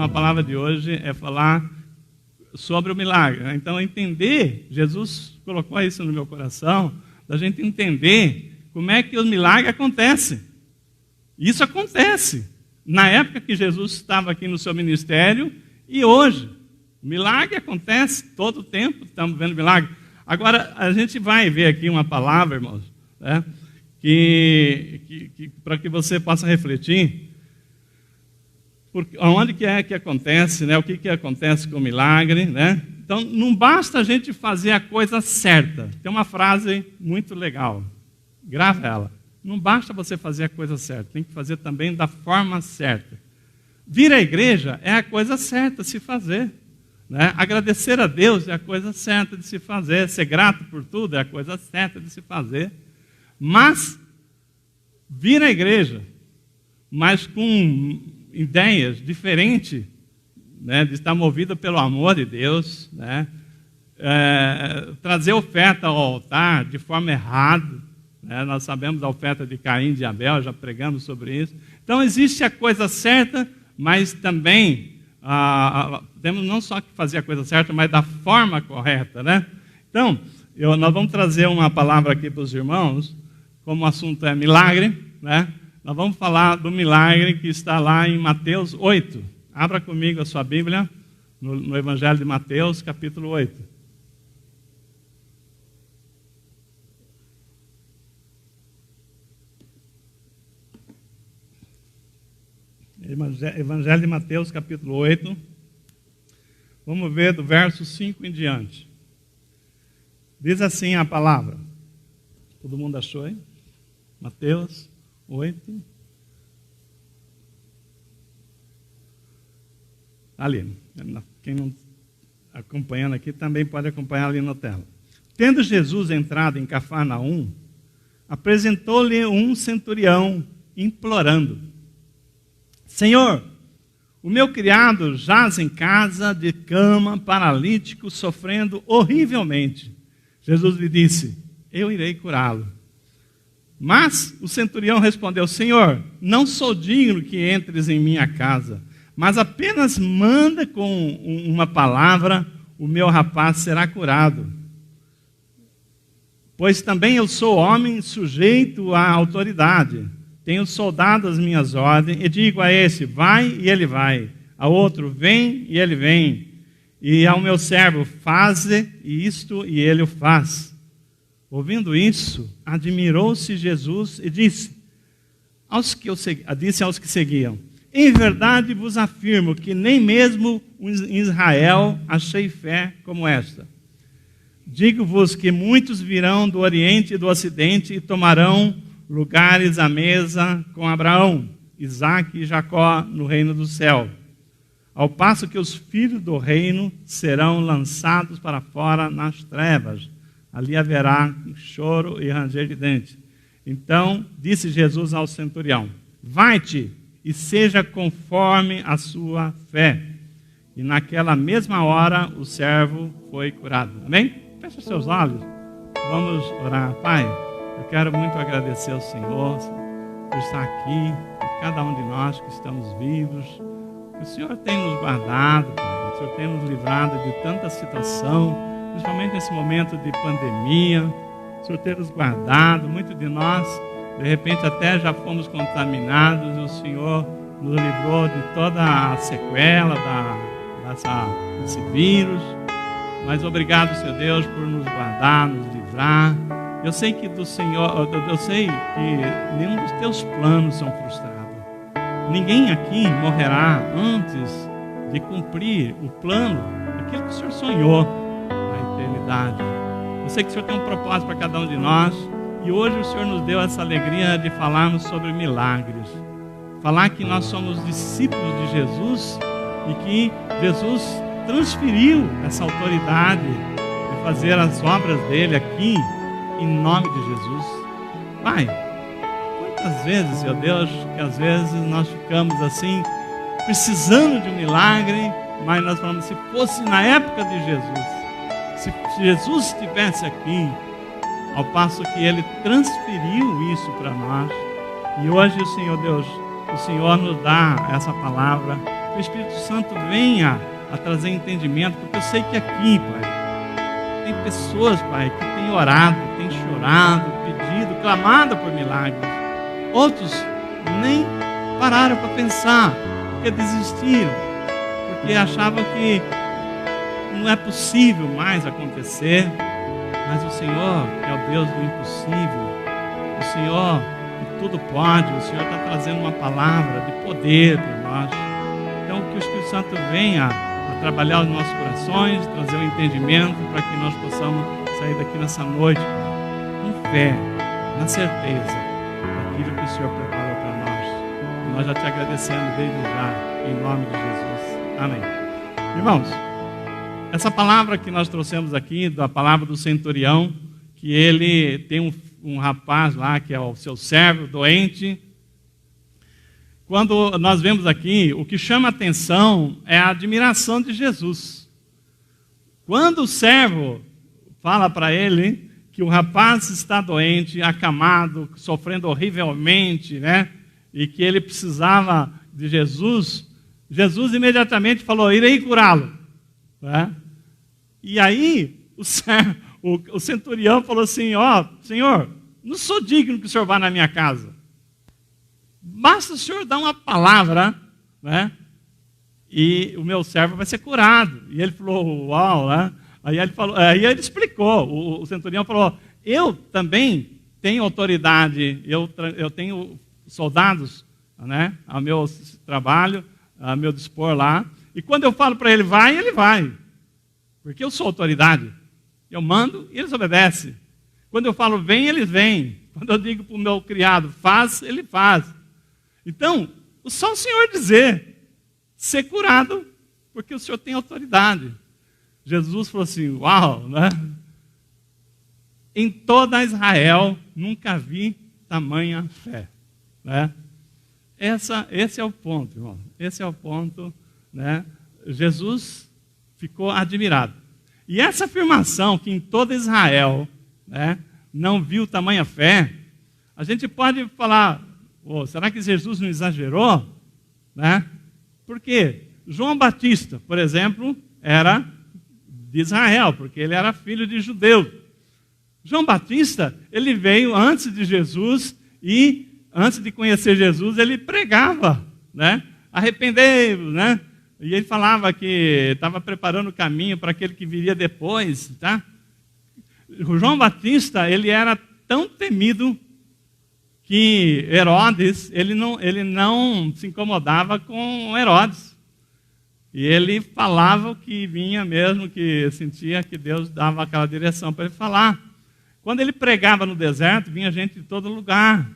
a palavra de hoje é falar sobre o milagre. Então, entender, Jesus colocou isso no meu coração, da gente entender como é que o milagre acontece. Isso acontece na época que Jesus estava aqui no seu ministério e hoje. O milagre acontece todo o tempo, estamos vendo milagre. Agora, a gente vai ver aqui uma palavra, irmãos, né, para que você possa refletir. Porque, onde que é que acontece, né? O que acontece com o milagre, né? Então, não basta a gente fazer a coisa certa. Tem uma frase muito legal, grava ela. Não basta você fazer a coisa certa, tem que fazer também da forma certa. Vir à igreja é a coisa certa de se fazer, né? Agradecer a Deus é a coisa certa de se fazer. Ser grato por tudo é a coisa certa de se fazer. Mas, vir à igreja, mas com ideias diferentes, né, de estar movida pelo amor de Deus, né, trazer oferta ao altar de forma errada, né, nós sabemos a oferta de Caim e de Abel, já pregamos sobre isso. Então existe a coisa certa, mas também temos não só que fazer a coisa certa, mas da forma correta, né? Então, nós vamos trazer uma palavra aqui para os irmãos, como o assunto é milagre, né? Nós vamos falar do milagre que está lá em Mateus 8. Abra comigo a sua Bíblia, no Evangelho de Mateus, capítulo 8. Evangelho de Mateus, capítulo 8. Vamos ver do verso 5 em diante. Diz assim a palavra. Todo mundo achou, hein? Mateus 8. Ali. Quem não está acompanhando aqui também pode acompanhar ali na tela. Tendo Jesus entrado em Cafarnaum, apresentou-lhe um centurião, implorando: Senhor, o meu criado jaz em casa de cama, paralítico, sofrendo horrivelmente. Jesus lhe disse: eu irei curá-lo. Mas o centurião respondeu: Senhor, não sou digno que entres em minha casa, mas apenas manda com uma palavra, o meu rapaz será curado. Pois também eu sou homem sujeito à autoridade. Tenho soldado às minhas ordens, e digo a esse: vai, e ele vai. A outro: vem, e ele vem. E ao meu servo: faze isto, e ele o faz. Ouvindo isso, admirou-se Jesus e disse aos que seguiam: em verdade vos afirmo que nem mesmo em Israel achei fé como esta. Digo-vos que muitos virão do Oriente e do Ocidente e tomarão lugares à mesa com Abraão, Isaque e Jacó no reino do céu, ao passo que os filhos do reino serão lançados para fora nas trevas. Ali haverá choro e ranger de dentes. Então disse Jesus ao centurião: vai-te e seja conforme a sua fé. E naquela mesma hora o servo foi curado. Amém? Feche seus olhos. Vamos orar. Pai, eu quero muito agradecer ao Senhor por estar aqui, por cada um de nós que estamos vivos. O Senhor tem nos guardado, Pai. O Senhor tem nos livrado de tanta situação, principalmente nesse momento de pandemia. O Senhor tem nos guardado. Muitos de nós, de repente, até já fomos contaminados. E o Senhor nos livrou de toda a sequela desse vírus. Mas obrigado, Senhor Deus, por nos guardar, nos livrar. Eu sei que do Senhor, eu sei que nenhum dos teus planos são frustrados. Ninguém aqui morrerá antes de cumprir o plano, aquilo que o Senhor sonhou na eternidade. Eu sei que o Senhor tem um propósito para cada um de nós. E hoje o Senhor nos deu essa alegria de falarmos sobre milagres. Falar que nós somos discípulos de Jesus e que Jesus transferiu essa autoridade de fazer as obras dele aqui, em nome de Jesus. Pai, quantas vezes, Senhor Deus, que às vezes nós ficamos assim, precisando de um milagre, mas nós falamos: se fosse na época de Jesus, se Jesus estivesse aqui, ao passo que Ele transferiu isso para nós. E hoje, Senhor Deus, o Senhor nos dá essa palavra o Espírito Santo venha a trazer entendimento, porque eu sei que aqui, Pai, tem pessoas, Pai, que têm orado, têm chorado, pedido, clamado por milagres. Outros nem pararam para pensar, porque desistiram, porque achavam que não é possível mais acontecer. Mas o Senhor, que é o Deus do impossível, o Senhor que tudo pode, o Senhor está trazendo uma palavra de poder para nós. Então que o Espírito Santo venha a trabalhar os nossos corações, trazer um entendimento para que nós possamos sair daqui nessa noite com fé, na certeza daquilo que o Senhor preparou para nós. E nós já te agradecemos desde já, em nome de Jesus. Amém. Irmãos, essa palavra que nós trouxemos aqui, da palavra do centurião, que ele tem um rapaz lá, que é o seu servo doente. Quando nós vemos aqui, o que chama a atenção é a admiração de Jesus. Quando o servo fala para ele que o rapaz está doente, acamado, sofrendo horrivelmente, né? E que ele precisava de Jesus, Jesus imediatamente falou: irei curá-lo. Né? E aí o centurião falou assim: ó, Senhor, não sou digno que o Senhor vá na minha casa. Basta o Senhor dar uma palavra, né? E o meu servo vai ser curado. E ele falou: uau, né? Aí ele explicou. O centurião falou: eu também tenho autoridade, eu tenho soldados, né, ao meu trabalho, ao meu dispor lá. E quando eu falo para ele vai, ele vai. Porque eu sou autoridade. Eu mando e eles obedecem. Quando eu falo vem, eles vêm. Quando eu digo para o meu criado faz, ele faz. Então, só o Senhor dizer, ser curado, porque o Senhor tem autoridade. Jesus falou assim: uau, né? Em toda Israel nunca vi tamanha fé. Né? Esse é o ponto, irmão. Esse é o ponto, né? Jesus ficou admirado. E essa afirmação que em toda Israel, né, não viu tamanha fé, a gente pode falar: oh, será que Jesus não exagerou? Né? Porque João Batista, por exemplo, era de Israel, porque ele era filho de judeu. João Batista, ele veio antes de Jesus e antes de conhecer Jesus, ele pregava, né? Arrependei-vos, né? E ele falava que estava preparando o caminho para aquele que viria depois, tá? O João Batista, ele era tão temido que Herodes, ele não se incomodava com Herodes. E ele falava o que vinha mesmo, que sentia que Deus dava aquela direção para ele falar. Quando ele pregava no deserto, vinha gente de todo lugar,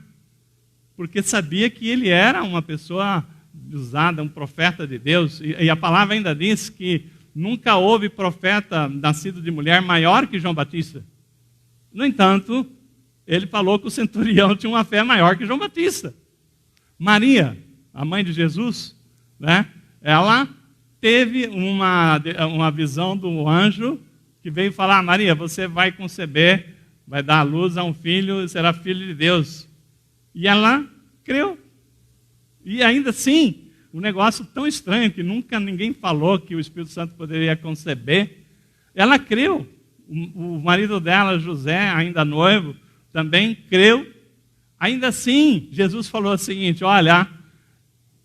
porque sabia que ele era uma pessoa usada, um profeta de Deus. E a palavra ainda diz que nunca houve profeta nascido de mulher maior que João Batista. No entanto, ele falou que o centurião tinha uma fé maior que João Batista. Maria, a mãe de Jesus, né, ela teve uma visão do anjo que veio falar: Maria, você vai conceber, vai dar à luz a um filho, será filho de Deus. E ela creu. E ainda assim, um negócio tão estranho que nunca ninguém falou que o Espírito Santo poderia conceber, ela creu. O marido dela, José, ainda noivo, também creu. Ainda assim, Jesus falou o seguinte: olha,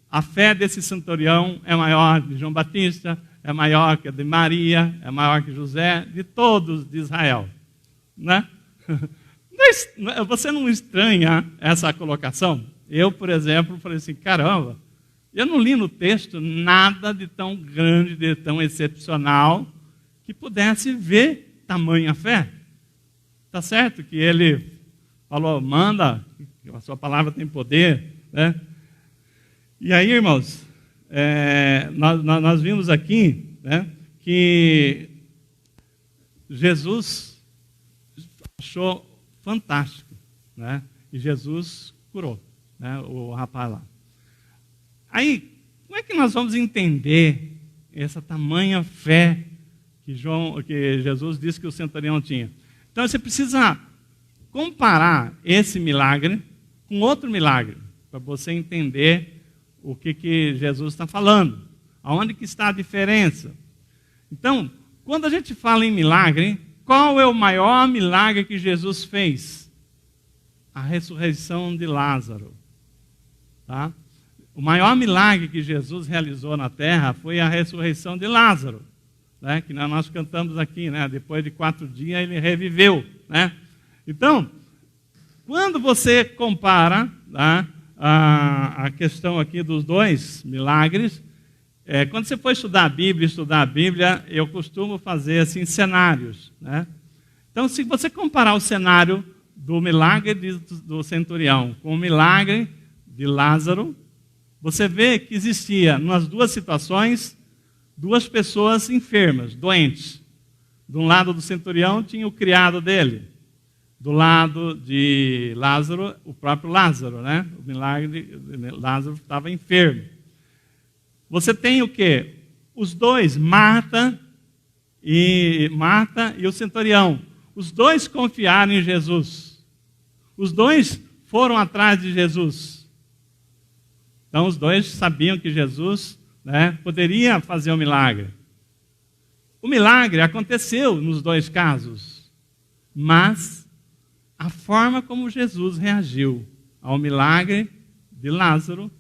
a fé desse centurião é maior de João Batista, é maior que a de Maria, é maior que José, de todos de Israel. Né? Você não estranha essa colocação? Eu, por exemplo, falei assim: caramba, eu não li no texto nada de tão grande, de tão excepcional, que pudesse ver tamanha fé. Está certo que ele falou: manda, a sua palavra tem poder, né? E aí, irmãos, nós vimos aqui, né, que Jesus achou fantástico, né? E Jesus curou, né, o rapaz lá. Aí, como é que nós vamos entender essa tamanha fé que Jesus disse que o centurião tinha? Então você precisa comparar esse milagre com outro milagre, para você entender o que Jesus está falando. Aonde que está a diferença? Então, quando a gente fala em milagre, qual é o maior milagre que Jesus fez? A ressurreição de Lázaro. Tá? O maior milagre que Jesus realizou na terra foi a ressurreição de Lázaro, né? Que nós cantamos aqui, né? Depois de 4 dias ele reviveu, né? Então, quando você compara, tá, a questão aqui dos 2 milagres, quando você for estudar a Bíblia, eu costumo fazer assim cenários, né? Então, se você comparar o cenário do milagre do centurião com o milagre de Lázaro, você vê que existia, nas 2 situações, 2 pessoas enfermas, doentes. De um lado do centurião tinha o criado dele. Do lado de Lázaro, o próprio Lázaro, né? O milagre de Lázaro estava enfermo. Você tem o quê? Os 2, Marta e o centurião. Os 2 confiaram em Jesus. Os 2 foram atrás de Jesus. Então, os 2 sabiam que Jesus, né, poderia fazer o milagre. O milagre aconteceu nos 2 casos, mas a forma como Jesus reagiu ao milagre de Lázaro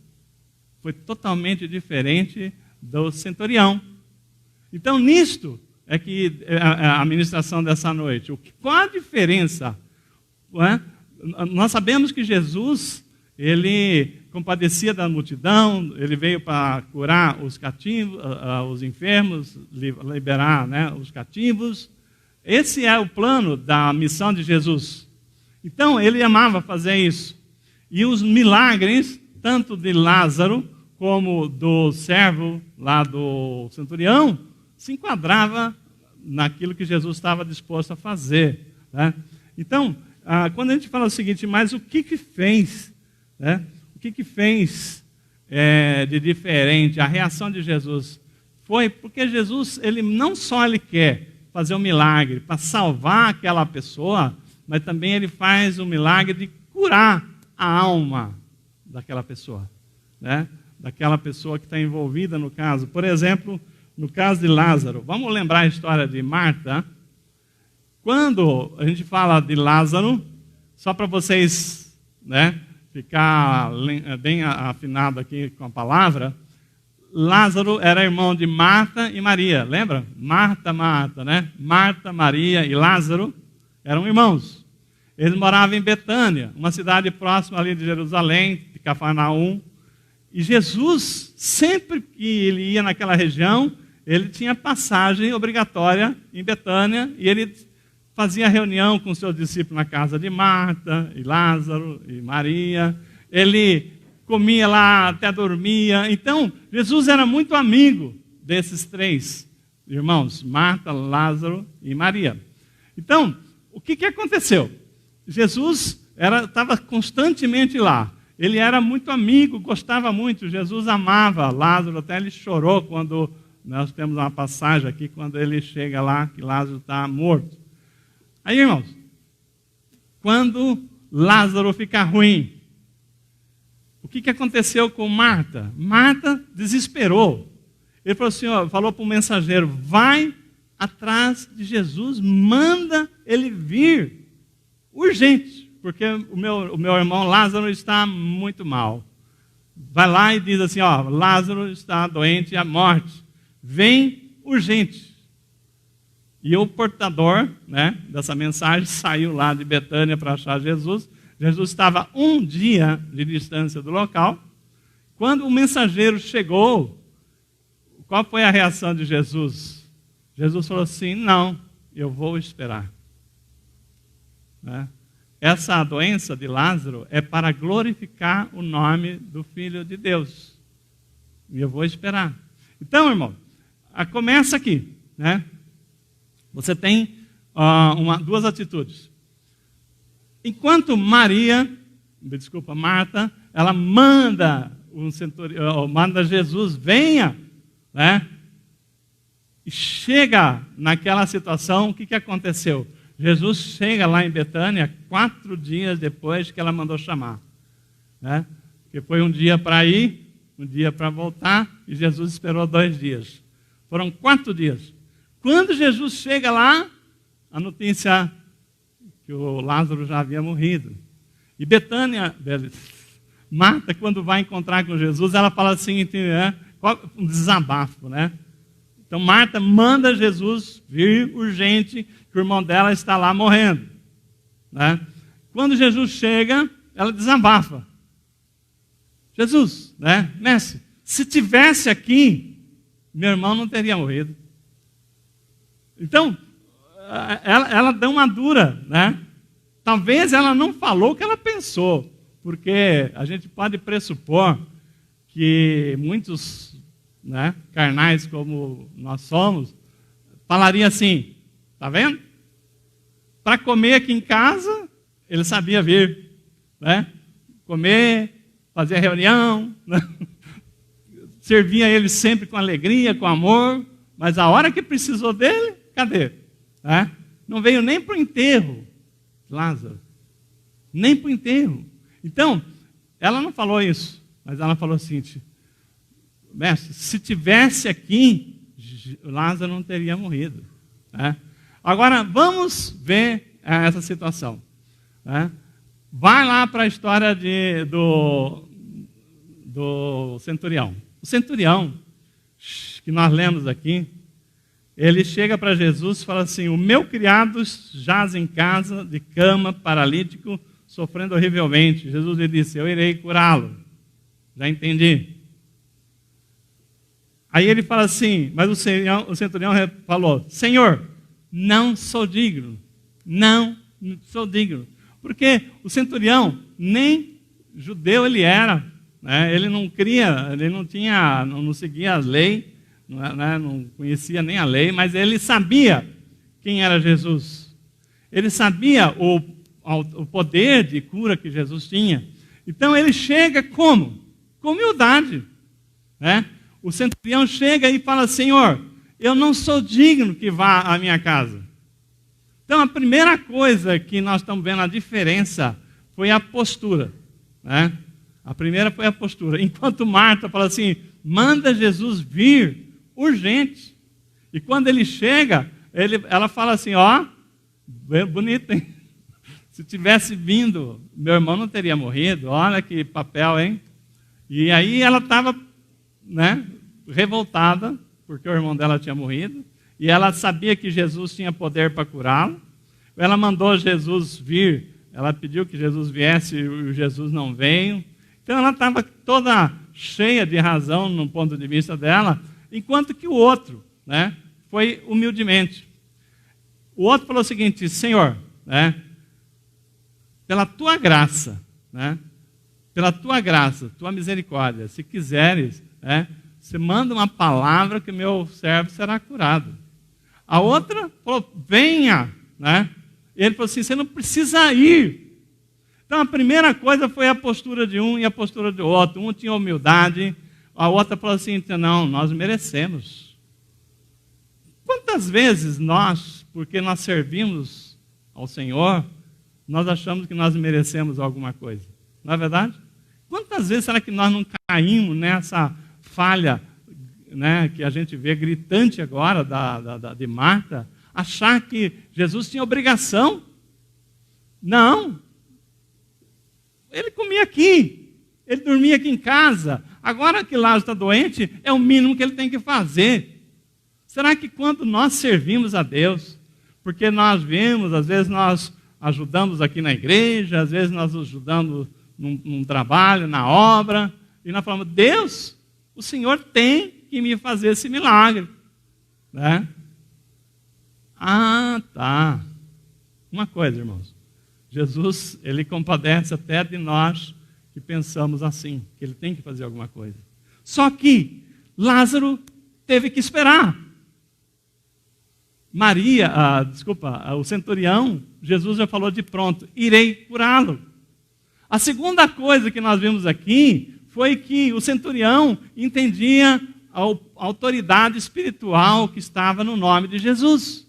foi totalmente diferente do centurião. Então, nisto é que a ministração dessa noite. Qual a diferença? Nós sabemos que Jesus, ele compadecia da multidão, ele veio para curar os cativos, os enfermos, liberar, né, os cativos. Esse é o plano da missão de Jesus. Então, ele amava fazer isso. E os milagres, tanto de Lázaro como do servo lá do centurião, se enquadrava naquilo que Jesus estava disposto a fazer, né? Então, quando a gente fala o seguinte, mas o que fez, né? O que fez de diferente, a reação de Jesus? Foi porque Jesus, ele não só ele quer fazer um milagre para salvar aquela pessoa, mas também ele faz o milagre de curar a alma daquela pessoa, né? Daquela pessoa que está envolvida no caso. Por exemplo, no caso de Lázaro, vamos lembrar a história de Marta. Quando a gente fala de Lázaro, só para vocês, né, ficar bem afinado aqui com a palavra, Lázaro era irmão de Marta e Maria, lembra? Marta, né? Marta, Maria e Lázaro eram irmãos. Eles moravam em Betânia, uma cidade próxima ali de Jerusalém, de Cafarnaum. E Jesus, sempre que ele ia naquela região, ele tinha passagem obrigatória em Betânia e ele fazia reunião com seus discípulos na casa de Marta, e Lázaro e Maria. Ele comia lá, até dormia. Então, Jesus era muito amigo desses 3 irmãos, Marta, Lázaro e Maria. Então, o que aconteceu? Jesus estava constantemente lá. Ele era muito amigo, gostava muito. Jesus amava Lázaro, até ele chorou quando nós temos uma passagem aqui, quando ele chega lá, que Lázaro está morto. Aí, irmãos, quando Lázaro fica ruim, o que aconteceu com Marta? Marta desesperou. Ele falou assim, falou para o mensageiro, vai atrás de Jesus, manda ele vir urgente, porque o meu irmão Lázaro está muito mal. Vai lá e diz assim, Lázaro está doente à morte, vem urgente. E o portador, né, dessa mensagem saiu lá de Betânia para achar Jesus. Jesus estava 1 dia de distância do local. Quando o mensageiro chegou, qual foi a reação de Jesus? Jesus falou assim, não, eu vou esperar. Né? Essa doença de Lázaro é para glorificar o nome do Filho de Deus. E eu vou esperar. Então, irmão, começa aqui, né? Você tem 2 atitudes. Enquanto Marta, ela manda manda Jesus, venha, né? E chega naquela situação, o que aconteceu? Jesus chega lá em Betânia 4 dias depois que ela mandou chamar, né? Porque foi um dia para ir um dia para voltar, e Jesus esperou 2 dias. Foram 4 dias. Quando Jesus chega lá, a notícia que o Lázaro já havia morrido. E Betânia, Marta, quando vai encontrar com Jesus, ela fala assim, um desabafo, né? Então Marta manda Jesus vir urgente, que o irmão dela está lá morrendo, né? Quando Jesus chega, ela desabafa. Jesus, né? Mestre, se tivesse aqui, meu irmão não teria morrido. Então, ela dá uma dura, né? Talvez ela não falou o que ela pensou, porque a gente pode pressupor que muitos, né, carnais como nós somos, falariam assim, tá vendo? Para comer aqui em casa, ele sabia vir, né? Comer, fazer reunião, né? Servia ele sempre com alegria, com amor, mas a hora que precisou dele, cadê? É? Não veio nem para o enterro, Lázaro. Nem para o enterro. Então, ela não falou isso, mas ela falou assim, mestre, se tivesse aqui, Lázaro não teria morrido. É? Agora, vamos ver essa situação. É? Vai lá para a história do centurião. O centurião, que nós lemos aqui, ele chega para Jesus e fala assim, o meu criado jaz em casa, de cama, paralítico, sofrendo horrivelmente. Jesus lhe disse, eu irei curá-lo. Já entendi. Aí ele fala assim, mas o centurião falou, Senhor, não sou digno. Não sou digno. Porque o centurião, nem judeu ele era, né? Ele não cria, ele não seguia as leis, não conhecia nem a lei, mas ele sabia quem era Jesus. Ele sabia o poder de cura que Jesus tinha. Então ele chega como? Com humildade. Né? O centurião chega e fala, Senhor, eu não sou digno que vá à minha casa. Então a primeira coisa que nós estamos vendo a diferença foi a postura. Né? A primeira foi a postura. Enquanto Marta fala assim, manda Jesus vir urgente. E quando ele chega, ela fala assim, ó, bonito, hein? Se tivesse vindo, meu irmão não teria morrido. Olha que papel, hein? E aí ela estava, né, revoltada, porque o irmão dela tinha morrido. E ela sabia que Jesus tinha poder para curá-lo. Ela mandou Jesus vir. Ela pediu que Jesus viesse e Jesus não veio. Então ela estava toda cheia de razão no ponto de vista dela, enquanto que o outro, né, foi humildemente. O outro falou o seguinte, Senhor, né, pela tua graça, né, pela tua graça, tua misericórdia, se quiseres, né, você manda uma palavra que meu servo será curado. A outra falou, venha, né? Ele falou assim, você não precisa ir. Então a primeira coisa foi a postura de um e a postura do outro. Um tinha humildade, a outra falou assim, não, nós merecemos. Quantas vezes nós, porque nós servimos ao Senhor, nós achamos que nós merecemos alguma coisa? Não é verdade? Quantas vezes será que nós não caímos nessa falha, né, que a gente vê gritante agora de Marta, achar que Jesus tinha obrigação? Não. Ele comia aqui, ele dormia aqui em casa. Agora que Lázaro está doente, é o mínimo que ele tem que fazer. Será que quando nós servimos a Deus, porque nós vemos, às vezes nós ajudamos aqui na igreja, às vezes nós ajudamos num trabalho, na obra, e nós falamos, Deus, o Senhor tem que me fazer esse milagre. Né? Ah, tá. Uma coisa, irmãos. Jesus, ele compadece até de nós que pensamos assim, que ele tem que fazer alguma coisa. Só que Lázaro teve que esperar. O centurião, Jesus já falou de pronto, irei curá-lo. A segunda coisa que nós vimos aqui foi que o centurião entendia a autoridade espiritual que estava no nome de Jesus.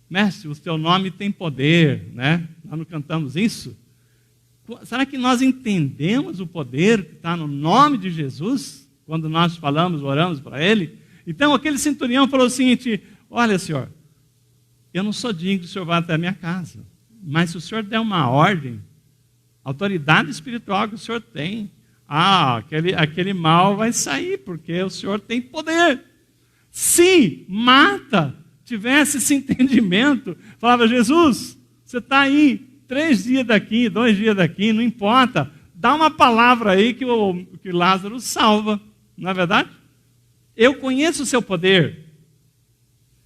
Mestre, o teu nome tem poder, né? Nós não cantamos isso? Será que nós entendemos o poder que está no nome de Jesus, quando nós falamos, oramos para Ele? Então aquele centurião falou o seguinte: olha, Senhor, eu não sou digno que o Senhor vá até a minha casa, mas se o Senhor der uma ordem, autoridade espiritual que o Senhor tem, aquele mal vai sair, porque o Senhor tem poder. Se Marta tivesse esse entendimento, falava: Jesus, você está aí 3 dias daqui, 2 dias daqui, não importa, dá uma palavra aí que Lázaro salva, não é verdade? Eu conheço o seu poder.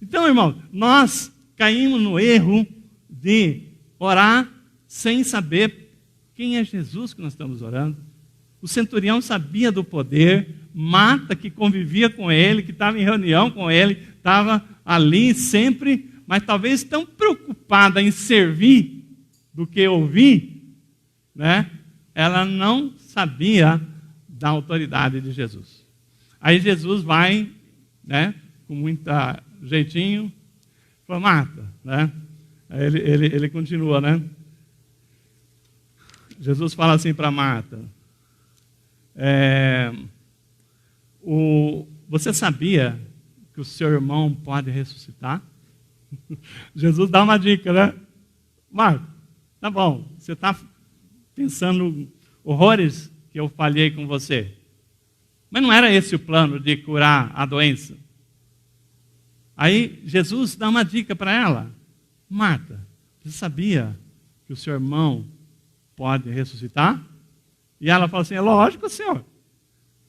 Então, irmão, nós caímos no erro de orar sem saber quem é Jesus que nós estamos orando. O centurião sabia do poder, Marta, que convivia com ele, que estava em reunião com ele, estava ali sempre, mas talvez tão preocupada em servir do que ouvir, né? Ela não sabia da autoridade de Jesus. Aí Jesus vai, né, com muito jeitinho, fala: Marta, né? Aí ele continua, né? Jesus fala assim para Marta: você sabia que o seu irmão pode ressuscitar? Jesus dá uma dica, né? Marta, tá bom, você está pensando horrores que eu falhei com você. Mas não era esse o plano de curar a doença. Aí Jesus dá uma dica para ela: Marta, você sabia que o seu irmão pode ressuscitar? E ela fala assim: é lógico, Senhor.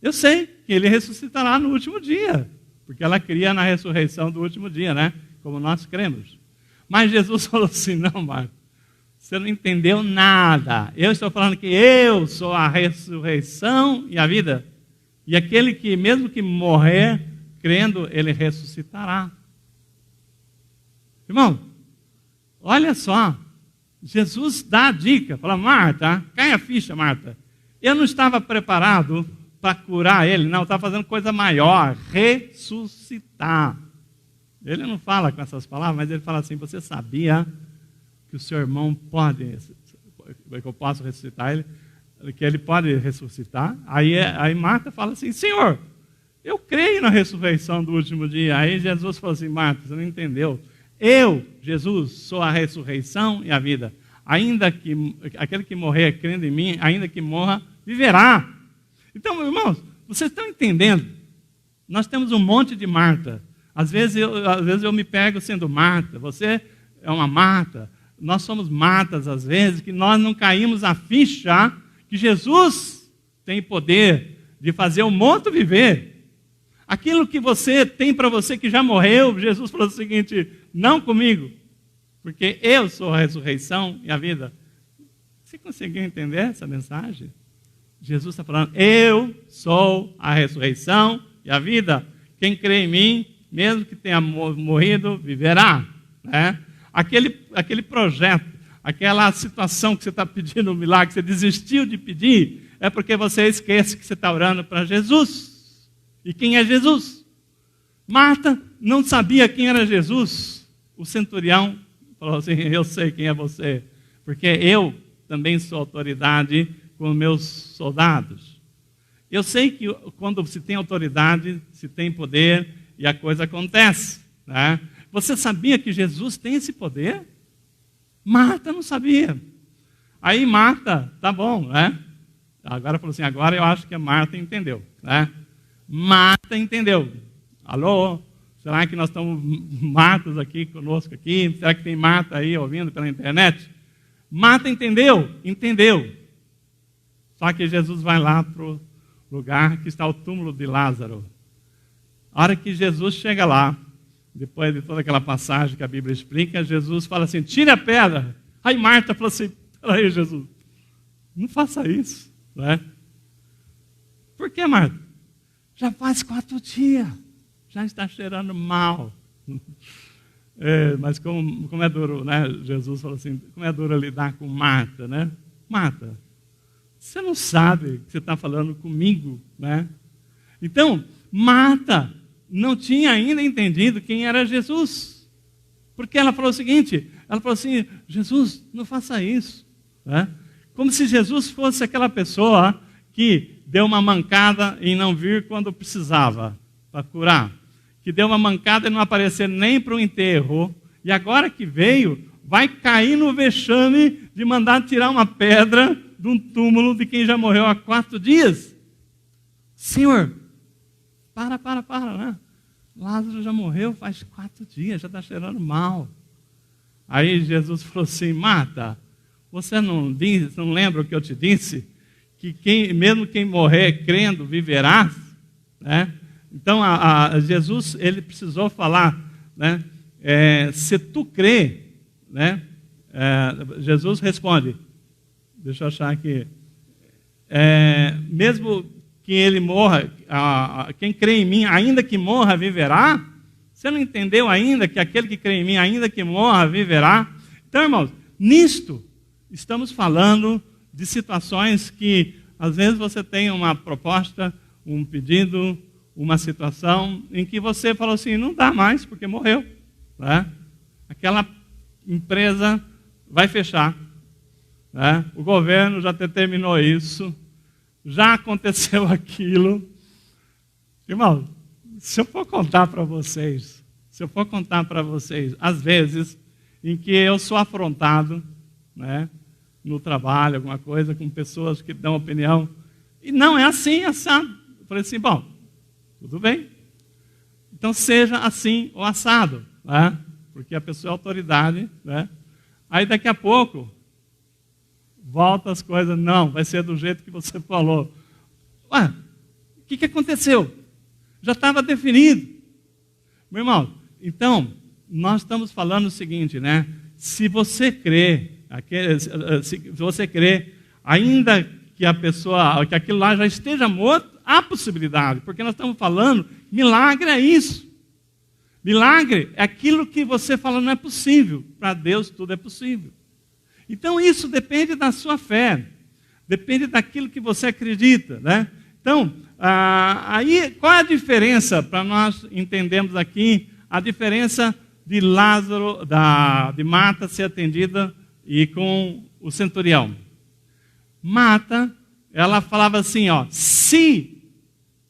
Eu sei que ele ressuscitará no último dia. Porque ela cria na ressurreição do último dia, né? Como nós cremos. Mas Jesus falou assim: não, Marta, você não entendeu nada. Eu estou falando que eu sou a ressurreição e a vida. E aquele que, mesmo que morrer, crendo, ele ressuscitará. Irmão, olha só. Jesus dá a dica. Fala: Marta, cai a ficha, Marta. Eu não estava preparado para curar ele. Não, eu estava fazendo coisa maior. Ressuscitar. Ele não fala com essas palavras, mas ele fala assim: você sabia que o seu irmão pode, que eu posso ressuscitar ele, que ele pode ressuscitar? Aí Marta fala assim: Senhor, eu creio na ressurreição do último dia. Aí Jesus falou assim: Marta, você não entendeu. Eu, Jesus, sou a ressurreição e a vida. Ainda que aquele que morrer crendo em mim, ainda que morra, viverá. Então, meus irmãos, vocês estão entendendo? Nós temos um monte de Marta. Às vezes eu me pego sendo Marta. Você é uma Marta. Nós somos Martas, às vezes, que nós não caímos a ficha que Jesus tem poder de fazer o morto viver. Aquilo que você tem para você que já morreu, Jesus falou o seguinte: não comigo, porque eu sou a ressurreição e a vida. Você conseguiu entender essa mensagem? Jesus está falando: eu sou a ressurreição e a vida. Quem crê em mim, mesmo que tenha morrido, viverá. Né? Aquele projeto, aquela situação que você está pedindo um milagre, que você desistiu de pedir, é porque você esquece que você está orando para Jesus. E quem é Jesus? Marta não sabia quem era Jesus. O centurião falou assim: eu sei quem é você, porque eu também sou autoridade com meus soldados. Eu sei que quando se tem autoridade, se tem poder, e a coisa acontece. Né? Você sabia que Jesus tem esse poder? Marta não sabia. Aí Marta, tá bom, né? Agora falou assim: agora eu acho que a Marta entendeu. Né? Marta entendeu. Alô? Será que nós estamos Martas aqui conosco aqui? Será que tem Marta aí ouvindo pela internet? Marta entendeu? Entendeu. Só que Jesus vai lá para o lugar que está o túmulo de Lázaro. A hora que Jesus chega lá, depois de toda aquela passagem que a Bíblia explica, Jesus fala assim: tire a pedra. Aí Marta falou assim: peraí, Jesus, não faça isso. Né? Por que, Marta? Já faz 4 dias, já está cheirando mal. Mas como é duro, né? Jesus falou assim: como é duro lidar com Marta, né? Marta, você não sabe que você está falando comigo, né? Então, Marta não tinha ainda entendido quem era Jesus. Porque ela falou o seguinte, ela falou assim: Jesus, não faça isso. Né? Como se Jesus fosse aquela pessoa que deu uma mancada em não vir quando precisava para curar. Que deu uma mancada e não aparecer nem para o enterro. E agora que veio, vai cair no vexame de mandar tirar uma pedra de um túmulo de quem já morreu há 4 dias. Senhor, para, né? Lázaro já morreu faz 4 dias, já está cheirando mal. Aí Jesus falou assim, Marta, você não lembra o que eu te disse? Que mesmo quem morrer crendo viverá? Né? Então, Jesus, ele precisou falar, né? Se tu crê, né? Jesus responde, deixa eu achar aqui, mesmo que ele morra, quem crê em mim, ainda que morra, viverá? Você não entendeu ainda que aquele que crê em mim, ainda que morra, viverá? Então, irmãos, nisto, estamos falando de situações que, às vezes, você tem uma proposta, um pedido, uma situação em que você falou assim, não dá mais, porque morreu. Né? Aquela empresa vai fechar. Né? O governo já determinou isso. Já aconteceu aquilo. Irmão, se eu for contar para vocês, às vezes, em que eu sou afrontado, né, no trabalho, alguma coisa, com pessoas que dão opinião, e não é assim, assado. Eu falei assim, bom, tudo bem. Então seja assim ou assado, né? Porque a pessoa é autoridade, né? Aí daqui a pouco, volta as coisas, não, vai ser do jeito que você falou. Ué, o que aconteceu? Já estava definido. Meu irmão, então, nós estamos falando o seguinte, né? Se você crê, ainda que a pessoa, que aquilo lá já esteja morto, há possibilidade, porque nós estamos falando, milagre é isso. Milagre é aquilo que você fala não é possível. Para Deus tudo é possível. Então isso depende da sua fé, depende daquilo que você acredita, né? Então, aí qual é a diferença para nós entendermos aqui a diferença de Lázaro, de Marta ser atendida e com o centurião? Marta, ela falava assim, ó, se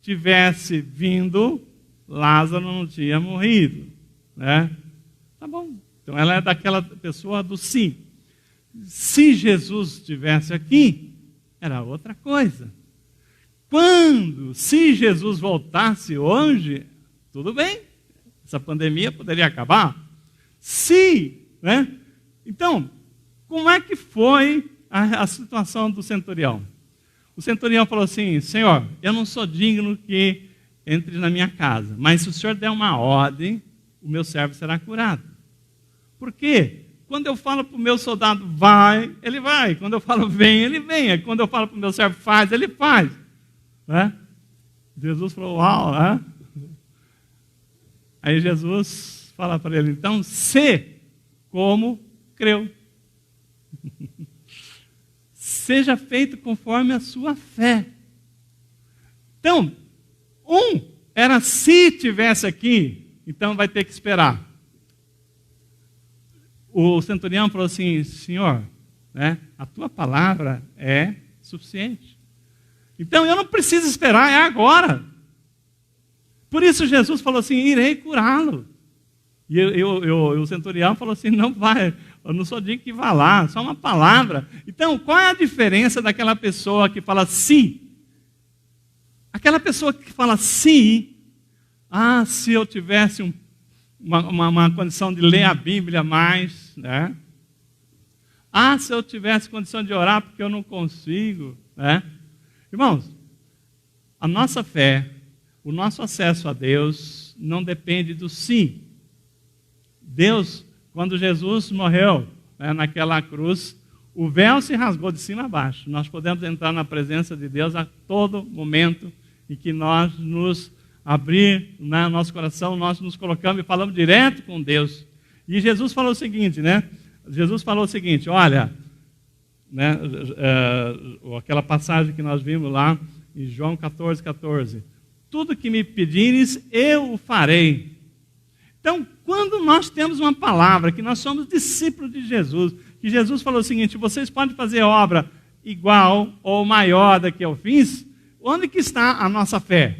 tivesse vindo, Lázaro não tinha morrido, né? Tá bom. Então ela é daquela pessoa do sim. Se Jesus estivesse aqui, era outra coisa. Se Jesus voltasse hoje, tudo bem, essa pandemia poderia acabar. Né? Então, como é que foi a situação do centurião? O centurião falou assim, Senhor, eu não sou digno que entre na minha casa, mas se o Senhor der uma ordem, o meu servo será curado. Por quê? Quando eu falo para o meu soldado, vai, ele vai. Quando eu falo, vem, ele vem. Quando eu falo para o meu servo, faz, ele faz. Né? Jesus falou, uau, né? Aí Jesus fala para ele, então, se como creu. Seja feito conforme a sua fé. Então, era se tivesse aqui, então vai ter que esperar. O centurião falou assim, Senhor, né, a tua palavra é suficiente. Então eu não preciso esperar, é agora. Por isso Jesus falou assim, irei curá-lo. E o centurião falou assim, não vai, eu não sou digno que vá lá, só uma palavra. Então qual é a diferença daquela pessoa que fala sim? Aquela pessoa que fala sim, se eu tivesse uma condição de ler a Bíblia mais, né? Se eu tivesse condição de orar porque eu não consigo, né? Irmãos, a nossa fé, o nosso acesso a Deus não depende do sim. Deus, quando Jesus morreu, né, naquela cruz, o véu se rasgou de cima a baixo. Nós podemos entrar na presença de Deus a todo momento em que nós nos abrir, né, nosso coração, nós nos colocamos e falamos direto com Deus. E Jesus falou o seguinte, né? Jesus falou o seguinte, olha, né, aquela passagem que nós vimos lá em João 14. Tudo que me pedires, eu o farei. Então, quando nós temos uma palavra, que nós somos discípulos de Jesus, que Jesus falou o seguinte, vocês podem fazer obra igual ou maior da que eu fiz, onde que está a nossa fé?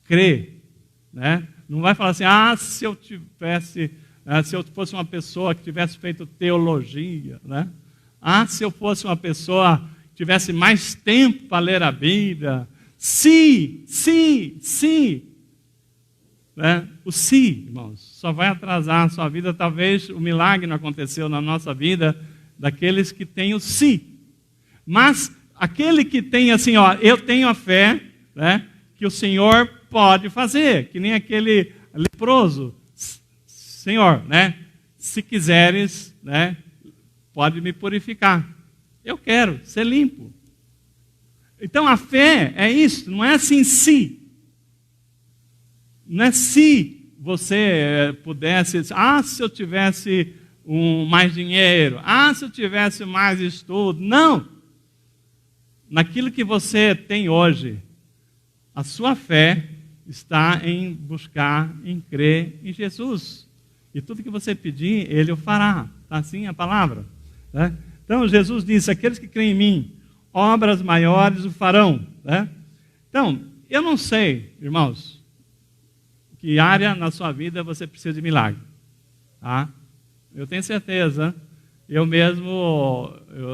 Crer, né? Não vai falar assim, se eu fosse uma pessoa que tivesse feito teologia, né? Se eu fosse uma pessoa que tivesse mais tempo para ler a Bíblia, se, né? O se, irmãos, só vai atrasar a sua vida. Talvez o milagre não aconteceu na nossa vida daqueles que têm o se. Mas aquele que tem assim, eu tenho a fé, né, que o Senhor pode fazer, que nem aquele leproso. Senhor, né, se quiseres, né, pode me purificar. Eu quero ser limpo. Então a fé é isso, não é assim se. Não é se você pudesse, se eu tivesse mais dinheiro, se eu tivesse mais estudo. Não! Naquilo que você tem hoje, a sua fé está em buscar, em crer em Jesus. E tudo que você pedir, Ele o fará. Está assim a palavra, né? Então Jesus disse, aqueles que creem em mim, obras maiores o farão, né? Então, eu não sei, irmãos, que área na sua vida você precisa de milagre. Tá? Eu tenho certeza, eu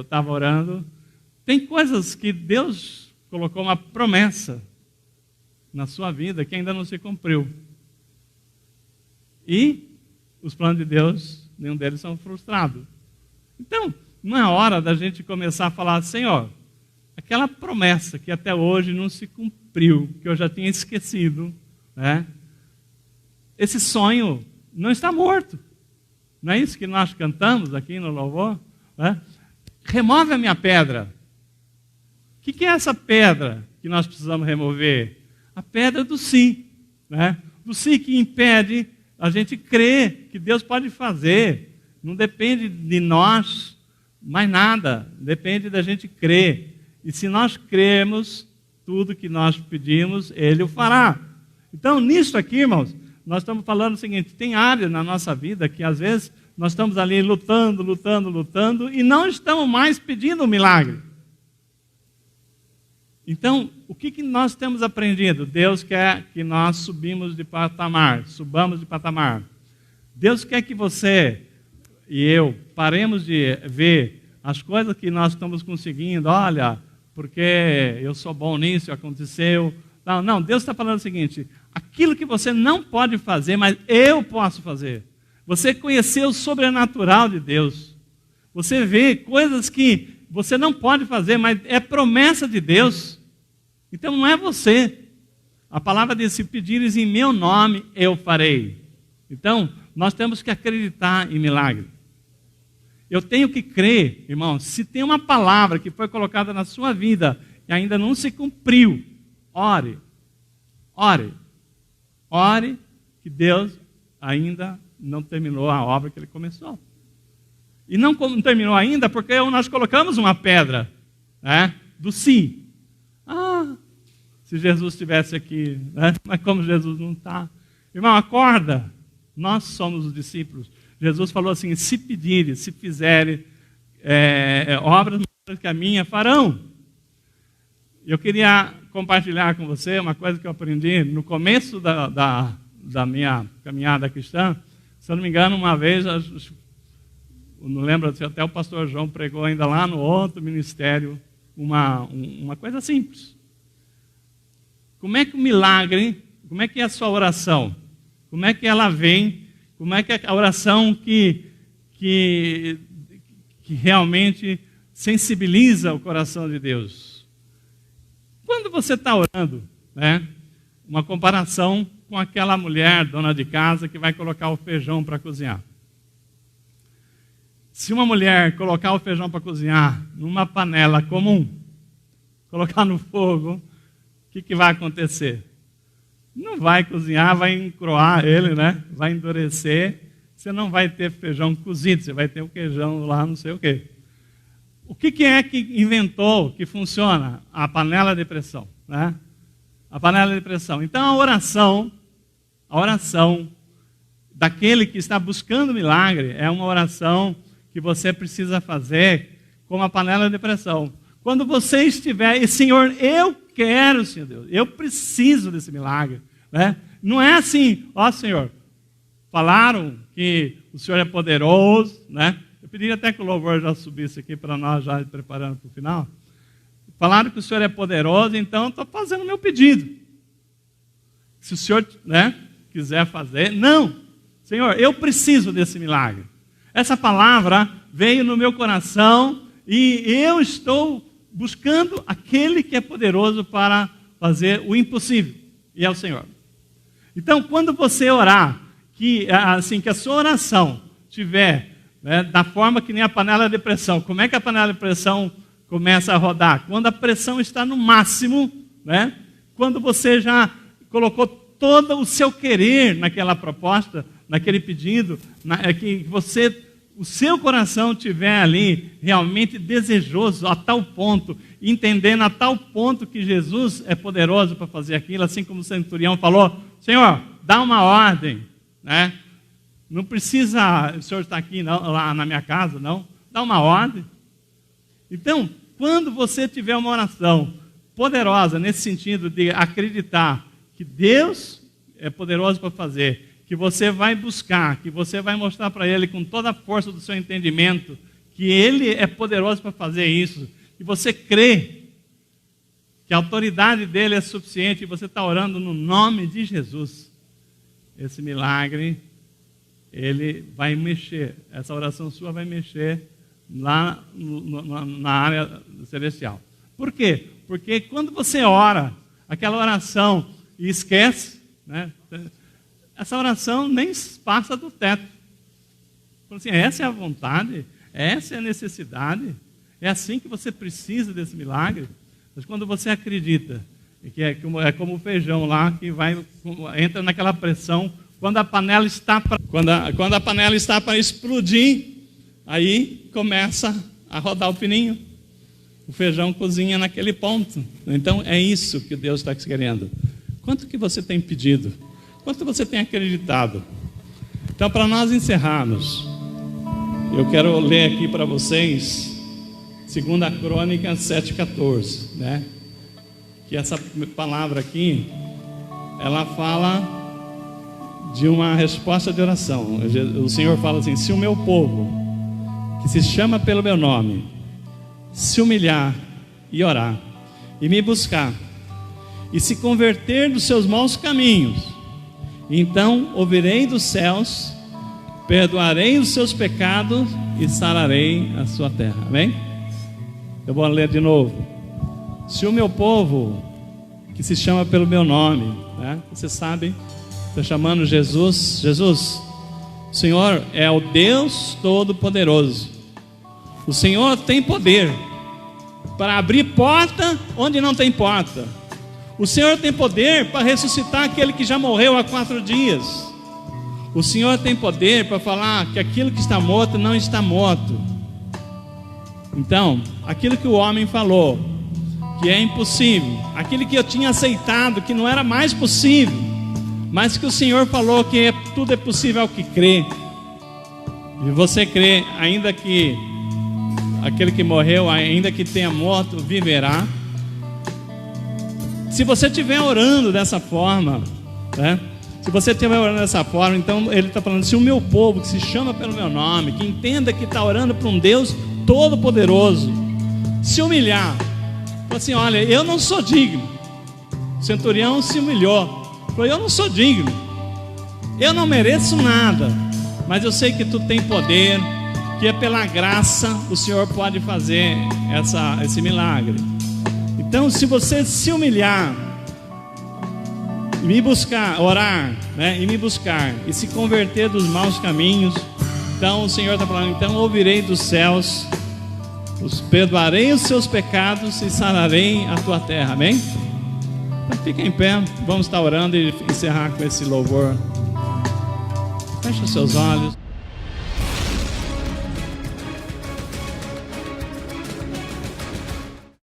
estava orando, tem coisas que Deus colocou uma promessa na sua vida que ainda não se cumpriu. E os planos de Deus, nenhum deles são frustrados. Então, não é hora da gente começar a falar, Senhor, aquela promessa que até hoje não se cumpriu, que eu já tinha esquecido, né? Esse sonho não está morto. Não é isso que nós cantamos aqui no louvor? Né? Remove a minha pedra. O que é essa pedra que nós precisamos remover? A pedra do sim, né? Do sim que impede a gente crer que Deus pode fazer. Não depende de nós mais nada, depende da gente crer. E se nós cremos, tudo que nós pedimos, Ele o fará. Então, nisso aqui, irmãos, nós estamos falando o seguinte, tem áreas na nossa vida que às vezes nós estamos ali lutando e não estamos mais pedindo um milagre. Então, o que nós temos aprendido? Deus quer que nós subamos de patamar. Deus quer que você e eu paremos de ver as coisas que nós estamos conseguindo. Olha, porque eu sou bom nisso, aconteceu. Não, Deus está falando o seguinte, aquilo que você não pode fazer, mas eu posso fazer. Você conheceu o sobrenatural de Deus. Você vê coisas que você não pode fazer, mas é promessa de Deus. Então não é você. A palavra diz, se pedires em meu nome, eu farei. Então, nós temos que acreditar em milagre. Eu tenho que crer, irmãos, se tem uma palavra que foi colocada na sua vida e ainda não se cumpriu, ore. Ore que Deus ainda não terminou a obra que Ele começou. E não terminou ainda porque nós colocamos uma pedra, né, do sim. Se Jesus estivesse aqui, né? Mas como Jesus não está. Irmão, acorda. Nós somos os discípulos. Jesus falou assim, se pedirem, se fizerem obras maiores que a minha, farão. Eu queria compartilhar com você uma coisa que eu aprendi no começo da minha caminhada cristã. Se eu não me engano, uma vez, não lembro se até o pastor João pregou ainda lá no outro ministério, uma coisa simples. Como é que o milagre, como é que é a sua oração? Como é que ela vem? Como é que é a oração que realmente sensibiliza o coração de Deus? Quando você está orando, né, uma comparação com aquela mulher, dona de casa, que vai colocar o feijão para cozinhar. Se uma mulher colocar o feijão para cozinhar numa panela comum, colocar no fogo, o que vai acontecer? Não vai cozinhar, vai encroar ele, né? Vai endurecer. Você não vai ter feijão cozido, você vai ter o feijão lá não sei o quê. O que é que inventou que funciona? A panela de pressão, né? A panela de pressão. Então a oração daquele que está buscando milagre é uma oração que você precisa fazer como a panela de pressão. Quando você estiver, e Senhor, eu quero, Senhor Deus, eu preciso desse milagre, né? Não é assim, ó Senhor, falaram que o Senhor é poderoso, né? Eu pediria até que o louvor já subisse aqui para nós já preparando para o final. Falaram que o Senhor é poderoso, então estou fazendo o meu pedido. Se o Senhor, né, quiser fazer, não. Senhor, eu preciso desse milagre. Essa palavra veio no meu coração e eu estou buscando aquele que é poderoso para fazer o impossível, e é o Senhor. Então, quando você orar, que a sua oração tiver, né, da forma que nem a panela de pressão, como é que a panela de pressão começa a rodar? Quando a pressão está no máximo, né, quando você já colocou todo o seu querer naquela proposta, naquele pedido, que o seu coração estiver ali realmente desejoso a tal ponto, entendendo a tal ponto que Jesus é poderoso para fazer aquilo, assim como o centurião falou, Senhor, dá uma ordem, né? Não precisa o Senhor estar aqui não, lá na minha casa, não, dá uma ordem. Então, quando você tiver uma oração poderosa, nesse sentido de acreditar que Deus é poderoso para fazer, que você vai buscar, que você vai mostrar para Ele com toda a força do seu entendimento, que Ele é poderoso para fazer isso, e você crê que a autoridade dEle é suficiente, e você está orando no nome de Jesus, esse milagre, ele vai mexer, essa oração sua vai mexer lá na área celestial. Por quê? Porque quando você ora, aquela oração e esquece, né? Essa oração nem passa do teto. Assim, essa é a vontade, essa é a necessidade, é assim que você precisa desse milagre. Mas quando você acredita, que é como o feijão lá, que entra naquela pressão, quando a panela está para explodir, aí começa a rodar o pininho. O feijão cozinha naquele ponto. Então é isso que Deus está querendo. Quanto que você tem pedido? Quanto você tem acreditado? Então, para nós encerrarmos, eu quero ler aqui para vocês 2 Crônicas 7,14, né? Que essa palavra aqui, ela fala de uma resposta de oração. O Senhor fala assim: se o meu povo, que se chama pelo meu nome, se humilhar e orar, e me buscar, e se converter dos seus maus caminhos, então ouvirei dos céus, perdoarei os seus pecados e sararei a sua terra. Amém? Eu vou ler de novo. Se o meu povo, que se chama pelo meu nome, né? Você sabe, estou chamando Jesus. Jesus, o Senhor é o Deus Todo-Poderoso. O Senhor tem poder para abrir porta onde não tem porta. O Senhor tem poder para ressuscitar aquele que já morreu há 4 dias. O Senhor tem poder para falar que aquilo que está morto não está morto. Então, aquilo que o homem falou, que é impossível, aquilo que eu tinha aceitado, que não era mais possível, mas que o Senhor falou que tudo é possível ao que crê. E você crê, ainda que aquele que morreu, ainda que tenha morto, viverá. Se você estiver orando dessa forma, né? Se você estiver orando dessa forma, então ele está falando: se o meu povo, que se chama pelo meu nome, que entenda que está orando para um Deus Todo-Poderoso, se humilhar, fala assim: olha, eu não sou digno. O centurião se humilhou, falou: eu não sou digno, eu não mereço nada, mas eu sei que tu tem poder, que é pela graça o Senhor pode fazer esse milagre. Então, se você se humilhar, me buscar, orar, né, e me buscar, e se converter dos maus caminhos, então o Senhor está falando: então ouvirei dos céus, perdoarei os seus pecados e sararei a tua terra. Amém? Então fica em pé, vamos estar orando e encerrar com esse louvor. Feche os seus olhos.